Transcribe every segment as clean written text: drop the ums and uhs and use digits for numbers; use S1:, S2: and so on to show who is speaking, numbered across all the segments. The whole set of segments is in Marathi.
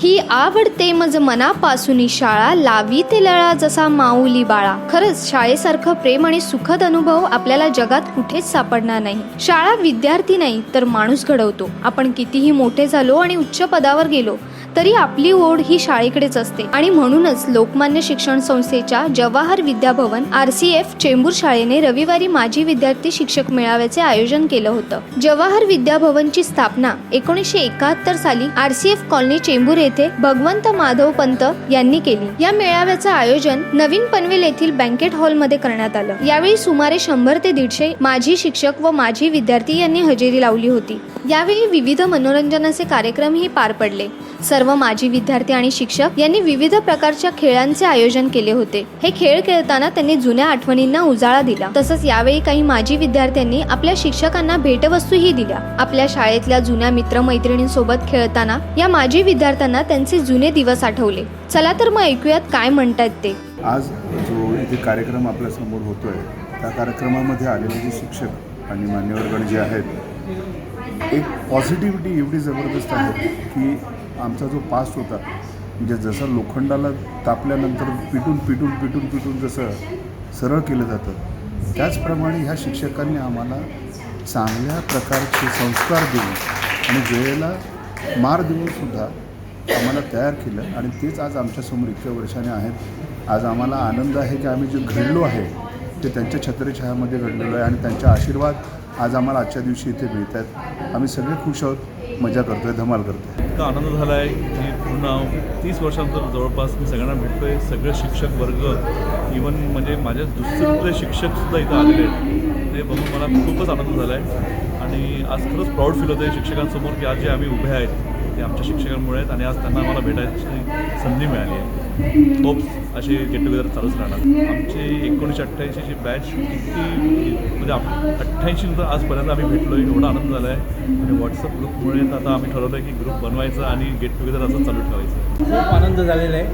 S1: ही आवडते मज मनापासून शाळा, लावी ते लळा जसा माऊली बाळा. खरंच शाळेसारखं प्रेम आणि सुखद अनुभव आपल्याला जगात कुठेच सापडणार नाही. शाळा विद्यार्थी नाही तर माणूस घडवतो. आपण कितीही मोठे झालो आणि उच्च पदावर गेलो तरी आपली ओढ ही शाळेकडेच असते. आणि म्हणूनच लोकमान्य शिक्षण संस्थेच्या जवाहर विद्याभवन RCF चेंबूर शाळेने रविवारी माजी विद्यार्थी शिक्षक मेळाव्याचे आयोजन केलं होतं. जवाहर विद्याभवनची स्थापना 1971 साली RCF कॉलनी चेंबूर येथे भगवंत माधव पंत यांनी केली. या मेळाव्याचं आयोजन नवीन पनवेल येथील बँकेट हॉलमध्ये करण्यात आलं. यावेळी सुमारे 100 ते 150 माजी शिक्षक व माजी विद्यार्थी यांनी हजेरी लावली होती. यावेळी विविध मनोरंजनाचे कार्यक्रमही पार पडले. सर्व माजी विद्यार्थी आणि शिक्षक यांनी विविध प्रकारच्या खेळांचे आयोजन केले होते. हे खेळ खेळताना त्यांनी जुन्या आठवणींना उजाळा दिला. तसंच यावेळी काही माजी विद्यार्थ्यांनी आपल्या शिक्षकांना भेटवस्तूही दिल्या. आपल्या शाळेतल्या जुन्या मित्रमैत्रिणींसोबत खेळताना या माजी विद्यार्थ्यांना त्यांचे जुने दिवस आठवले. चला तर मग ऐकूयात काय म्हणतात ते.
S2: आज जो इथे कार्यक्रम आपल्या समोर होतोय त्या कार्यक्रमामध्ये आलेले जे शिक्षक आणि मान्यवरगण जे आहेत, एक पॉझिटिव्हिटी एवढी जबरदस्त आहे की आमचा जो पास्ट होता, म्हणजे जसं लोखंडाला तापल्यानंतर पिटून जसं सरळ केलं जातं, त्याचप्रमाणे ह्या शिक्षकांनी आम्हाला चांगल्या प्रकारचे संस्कार देऊन आणि वेळेला मार देऊनसुद्धा आम्हाला तयार केलं. आणि तेच आज आमच्यासमोर इतक्या वर्षाने आहेत. आज आम्हाला आनंद आहे की आम्ही जे घडलो आहे ते त्यांच्या छत्रछायामध्ये घडलेलो आहे आणि त्यांचा आशीर्वाद आज आम्हाला आजच्या दिवशी इथे मिळत आहेत. आम्ही सगळे खुश आहोत, मजा करतोय, धमाल करतोय.
S3: इतका आनंद झाला आहे की पूर्ण 30 वर्षांनंतर जवळपास मी सगळ्यांना भेटतो आहे. सगळे शिक्षक वर्ग, इवन म्हणजे माझ्या दुसरे शिक्षकसुद्धा इथं आलेले आहेत. ते बघून मला खूपच आनंद झाला आहे आणि आज खरंच प्राऊड फील होतं आहे शिक्षकांसमोर की आज जे आम्ही उभे आहेत ते आमच्या शिक्षकांमुळे आहेत आणि आज त्यांना आम्हाला भेटायची संधी मिळाली आहे. होप्स असे गेट टुगेदर चालूच राहणार. आमची 1988ची बॅच किती म्हणजे 88 नंतर आजपर्यंत आम्ही भेटलो आहे. एवढा आनंद झाला आहे आणि व्हॉट्सअप ग्रुपमुळे आता आम्ही ठरवलं आहे की ग्रुप बनवायचं आणि गेट टुगेदर असं चालू ठेवायचं.
S4: खूप आनंद झालेला आहे.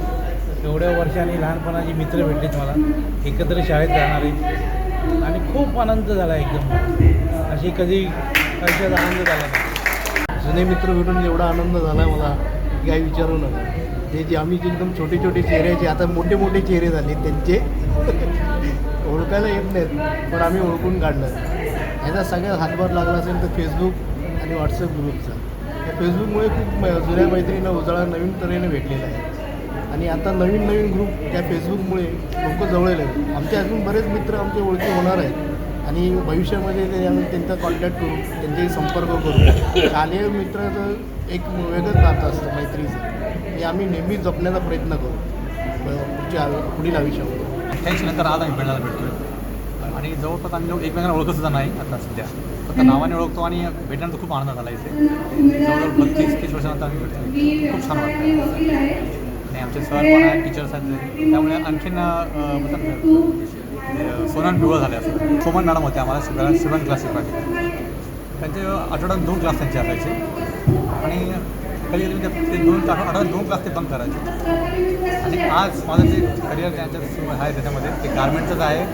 S4: एवढ्या वर्षांनी लहानपणाची मित्र भेटलेत मला, एकत्र शाळेत जाणारे, आणि खूप आनंद झाला एकदम. अशी कधी आयुष्यात आनंद झाला नाही.
S5: जुने मित्र भेटून एवढा आनंद झाला मला की काही विचारू नका. हे जे आम्ही जे एकदम छोटे छोटे चेहऱ्याचे आता मोठे मोठे चेहरे झाले त्यांचे ओळखायला येत नाहीत, पण आम्ही ओळखून काढलं. ह्याचा सगळ्यात हातभार लागला असेल तर फेसबुक आणि व्हॉट्सअप ग्रुपचा. या फेसबुकमुळे खूप जुन्या मैत्रिणींना उजाळा नवीन तऱ्हेने भेटलेला आहे आणि आता नवीन ग्रुप त्या फेसबुकमुळे लोक जवळ आहेत. आमचे अजून बरेच मित्र आमचे ओळखी होणार आहेत आणि भविष्यामध्ये ते आम्ही त्यांचा कॉन्टॅक्ट करू, त्यांच्याशी संपर्क करू. शालेय मित्राचं एक वेगळंच नातं असतं मैत्रीचं, हे आम्ही नेहमी जपण्याचा प्रयत्न करू पुढील आयुष्यामध्ये.
S6: 88 नंतर आज आम्ही भेटायला भेटतो आणि जवळपास आम्ही एकमेकांना ओळखतसुद्धा नाही आता सध्या, फक्त नावाने ओळखतो आणि भेटण्याचा खूप आनंद झाला इथे. जवळजवळ 32-30 वर्षानंतर आम्ही भेटतो. खूप छान वाटतं आणि आमचे सर पण आहेत, टीचर्स आहेत, त्यामुळे आणखीन सोनन पिवळं झाले असं. सोमन मॅडम होते आम्हाला सगळ्या 7 क्लास शिकवायचे. त्यांचे आठवड्यात 2 क्लास त्यांचे असायचे आणि कधी ते 2 आठवड्यात 2 क्लास ते बंक करायचे. आणि आज माझं जे करिअर ज्यांच्या सुरू आहे त्याच्यामध्ये ते गारमेंटचंच आहे.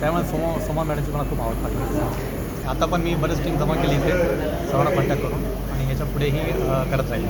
S6: त्यामुळे सोमा मॅडमची मला खूप आवड लागली. आता पण मी बरेच टीम जमा केली इथे सर्वांना कॉन्टॅक्ट करून आणि ह्याच्या पुढेही करत राहील.